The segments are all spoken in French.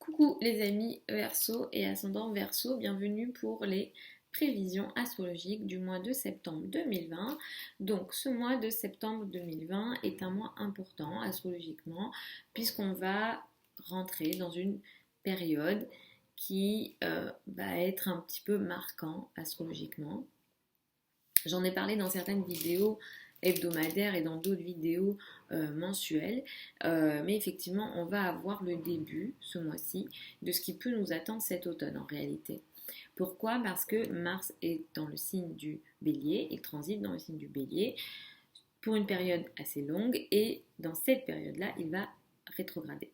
Coucou les amis Verseau et ascendant Verseau, bienvenue pour les prévisions astrologiques du mois de septembre 2020. Donc ce mois de septembre 2020 est un mois important astrologiquement puisqu'on va rentrer dans une période qui va être un petit peu marquant astrologiquement. J'en ai parlé dans certaines vidéos hebdomadaires et dans d'autres vidéos mensuelles. Mais effectivement, on va avoir le début, ce mois-ci, de ce qui peut nous attendre cet automne en réalité. Pourquoi? Parce que Mars est dans le signe du Bélier, il transite dans le signe du Bélier pour une période assez longue et dans cette période-là, il va rétrograder.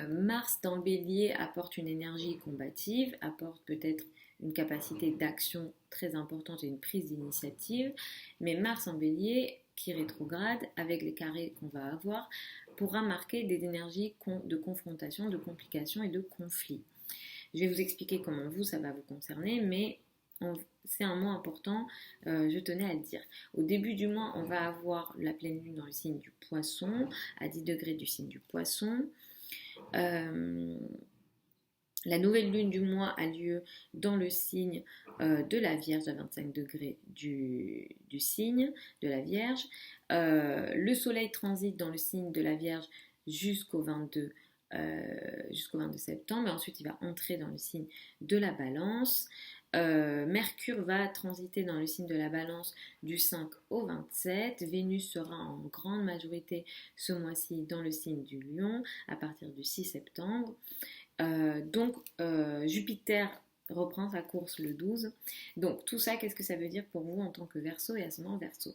Mars dans le Bélier apporte une énergie combative, apporte peut-être une capacité d'action très importante et une prise d'initiative, mais Mars en Bélier qui rétrograde avec les carrés qu'on va avoir pourra marquer des énergies de confrontation, de complications et de conflits. Je vais vous expliquer comment ça va vous concerner, mais c'est un mois important, je tenais à le dire. Au début du mois, on va avoir la pleine lune dans le signe du Poisson, à 10 degrés du signe du Poisson. La nouvelle lune du mois a lieu dans le signe de la Vierge à 25 degrés du signe de la Vierge. Le soleil transite dans le signe de la Vierge jusqu'au 22 septembre et ensuite il va entrer dans le signe de la Balance. Mercure va transiter dans le signe de la Balance du 5 au 27. Vénus sera en grande majorité ce mois-ci dans le signe du Lion à partir du 6 septembre. Jupiter reprend sa course le 12. Donc tout ça, qu'est-ce que ça veut dire pour vous en tant que Verseau et ascendant Verseau?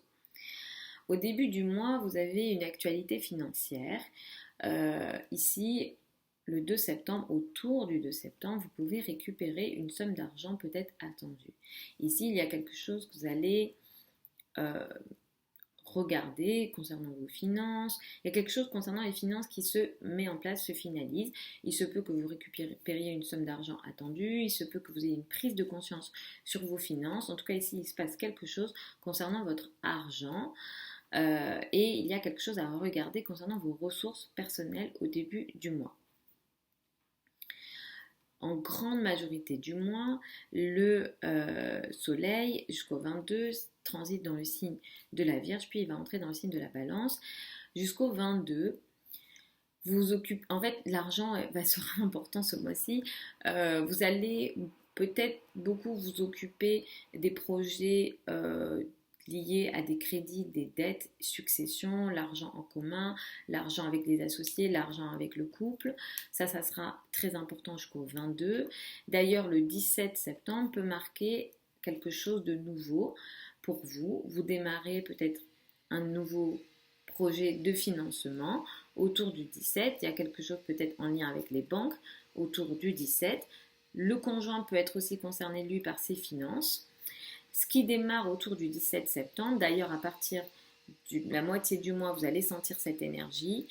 Au début du mois, vous avez une actualité financière. Ici, le 2 septembre, autour du 2 septembre, vous pouvez récupérer une somme d'argent peut-être attendue. Ici, il y a quelque chose que vous allez regarder concernant vos finances. Il y a quelque chose concernant les finances qui se met en place, se finalise. Il se peut que vous récupériez une somme d'argent attendue, il se peut que vous ayez une prise de conscience sur vos finances. En tout cas, ici, il se passe quelque chose concernant votre argent. Et il y a quelque chose à regarder concernant vos ressources personnelles au début du mois. En grande majorité du mois, le soleil jusqu'au 22 transite dans le signe de la Vierge, puis il va entrer dans le signe de la Balance. Jusqu'au 22, en fait, l'argent sera important ce mois-ci. Vous allez peut-être beaucoup vous occuper des projets liés à des crédits, des dettes, succession, l'argent en commun, l'argent avec les associés, l'argent avec le couple. Ça sera très important jusqu'au 22. D'ailleurs, le 17 septembre peut marquer quelque chose de nouveau pour vous. Vous démarrez peut-être un nouveau projet de financement autour du 17. Il y a quelque chose peut-être en lien avec les banques autour du 17. Le conjoint peut être aussi concerné, lui, par ses finances. Ce qui démarre autour du 17 septembre, d'ailleurs à partir de la moitié du mois, vous allez sentir cette énergie.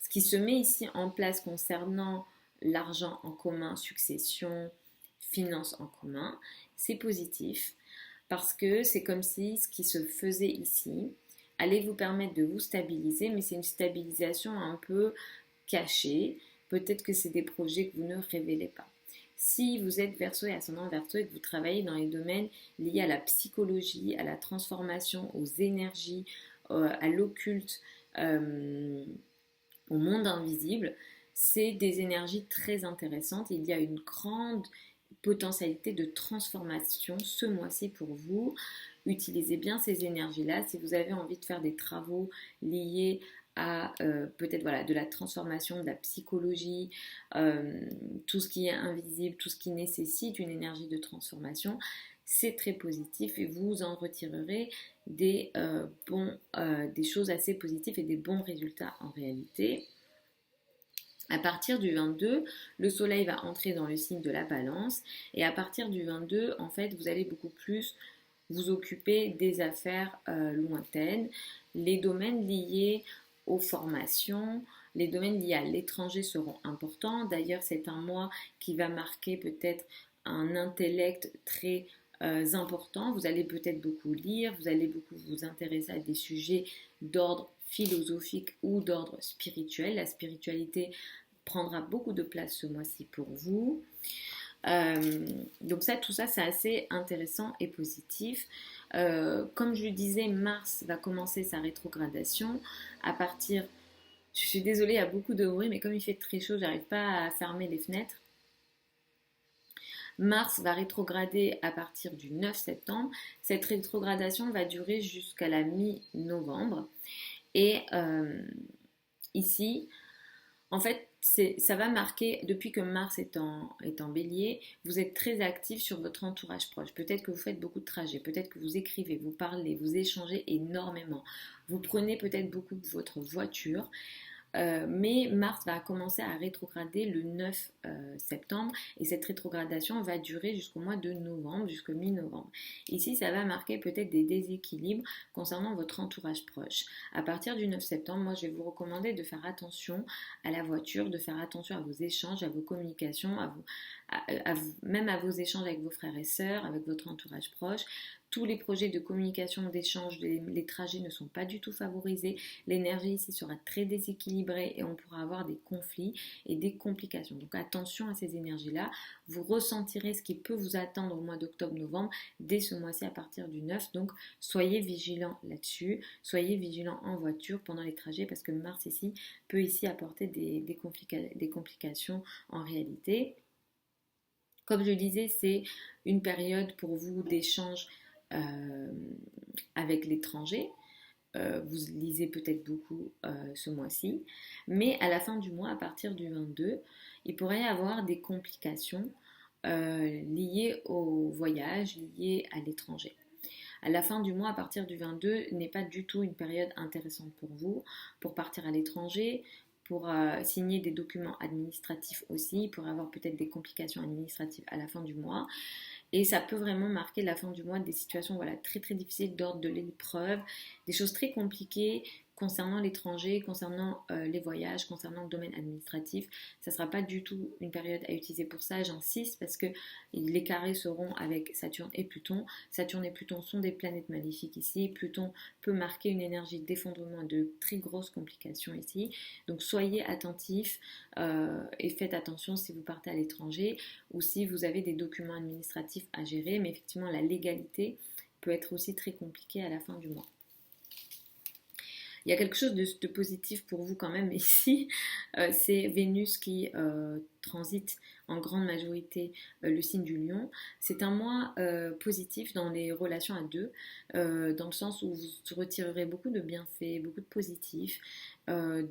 Ce qui se met ici en place concernant l'argent en commun, succession, finances en commun, c'est positif parce que c'est comme si ce qui se faisait ici allait vous permettre de vous stabiliser, mais c'est une stabilisation un peu cachée. Peut-être que c'est des projets que vous ne révélez pas. Si vous êtes Verseau et ascendant Verseau et que vous travaillez dans les domaines liés à la psychologie, à la transformation, aux énergies, à l'occulte, au monde invisible, c'est des énergies très intéressantes. Il y a une grande potentialité de transformation ce mois-ci pour vous. Utilisez bien ces énergies-là. Si vous avez envie de faire des travaux liés à peut-être de la transformation, de la psychologie, tout ce qui est invisible, tout ce qui nécessite une énergie de transformation, c'est très positif et vous en retirerez des choses assez positives et des bons résultats en réalité. À partir du 22, le soleil va entrer dans le signe de la Balance et à partir du 22, en fait, vous allez beaucoup plus vous occuper des affaires lointaines, les domaines liés aux formations, les domaines liés à l'étranger seront importants. D'ailleurs, c'est un mois qui va marquer peut-être un intellect très important. Vous allez peut-être beaucoup lire, vous allez beaucoup vous intéresser à des sujets d'ordre philosophique ou d'ordre spirituel. La spiritualité prendra beaucoup de place ce mois-ci pour vous. Donc ça, tout ça, c'est assez intéressant et positif. Comme je le disais, Mars va commencer sa rétrogradation à partir... Je suis désolée, il y a beaucoup de bruit, mais comme il fait très chaud, j'arrive pas à fermer les fenêtres. Mars va rétrograder à partir du 9 septembre. Cette rétrogradation va durer jusqu'à la mi-novembre. Et ici, en fait, ça va marquer, depuis que Mars est en bélier, vous êtes très actif sur votre entourage proche. Peut-être que vous faites beaucoup de trajets, peut-être que vous écrivez, vous parlez, vous échangez énormément. Vous prenez peut-être beaucoup de votre voiture. Mais Mars va commencer à rétrograder le 9 septembre et cette rétrogradation va durer jusqu'au mois de novembre, jusqu'au mi-novembre. Ici, ça va marquer peut-être des déséquilibres concernant votre entourage proche. À partir du 9 septembre, moi, je vais vous recommander de faire attention à la voiture, de faire attention à vos échanges, à vos communications, même à vos échanges avec vos frères et sœurs, avec votre entourage proche. Tous les projets de communication, d'échange, les trajets ne sont pas du tout favorisés. L'énergie ici sera très déséquilibrée et on pourra avoir des conflits et des complications. Donc attention à ces énergies-là. Vous ressentirez ce qui peut vous attendre au mois d'octobre-novembre dès ce mois-ci à partir du 9. Donc soyez vigilants là-dessus. Soyez vigilants en voiture pendant les trajets parce que Mars ici peut ici apporter des complications en réalité. Comme je le disais, c'est une période pour vous d'échange avec l'étranger. Vous lisez peut-être beaucoup ce mois-ci, mais à la fin du mois, à partir du 22, il pourrait y avoir des complications liées au voyage, liées à l'étranger. À la fin du mois, à partir du 22, n'est pas du tout une période intéressante pour vous, pour partir à l'étranger, pour signer des documents administratifs aussi, pour avoir peut-être des complications administratives à la fin du mois. Et ça peut vraiment marquer la fin du mois des situations voilà, très très difficiles d'ordre de l'épreuve, des choses très compliquées concernant l'étranger, concernant les voyages, concernant le domaine administratif. Ça ne sera pas du tout une période à utiliser pour ça, j'insiste, parce que les carrés seront avec Saturne et Pluton. Saturne et Pluton sont des planètes maléfiques ici. Pluton peut marquer une énergie d'effondrement, de très grosses complications ici. Donc soyez attentifs et faites attention si vous partez à l'étranger ou si vous avez des documents administratifs à gérer. Mais effectivement, la légalité peut être aussi très compliquée à la fin du mois. Il y a quelque chose de positif pour vous quand même ici, c'est Vénus qui transite en grande majorité le signe du Lion. C'est un mois positif dans les relations à deux, dans le sens où vous retirerez beaucoup de bienfaits, beaucoup de positifs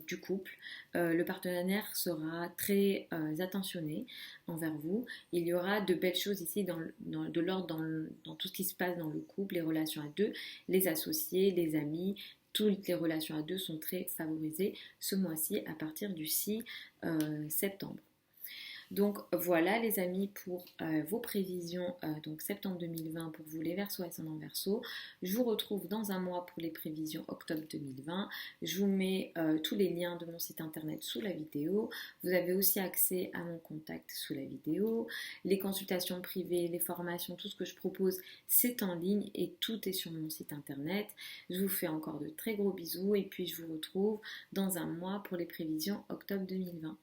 du couple. Le partenaire sera très attentionné envers vous. Il y aura de belles choses ici de l'ordre dans tout ce qui se passe dans le couple, les relations à deux, les associés, les amis. Toutes les relations à deux sont très favorisées ce mois-ci à partir du 6 septembre. Donc voilà les amis pour vos prévisions donc septembre 2020 pour vous les Verseaux ascendant Verseau. Je vous retrouve dans un mois pour les prévisions octobre 2020. Je vous mets tous les liens de mon site internet sous la vidéo. Vous avez aussi accès à mon contact sous la vidéo. Les consultations privées, les formations, tout ce que je propose c'est en ligne et tout est sur mon site internet. Je vous fais encore de très gros bisous et puis je vous retrouve dans un mois pour les prévisions octobre 2020.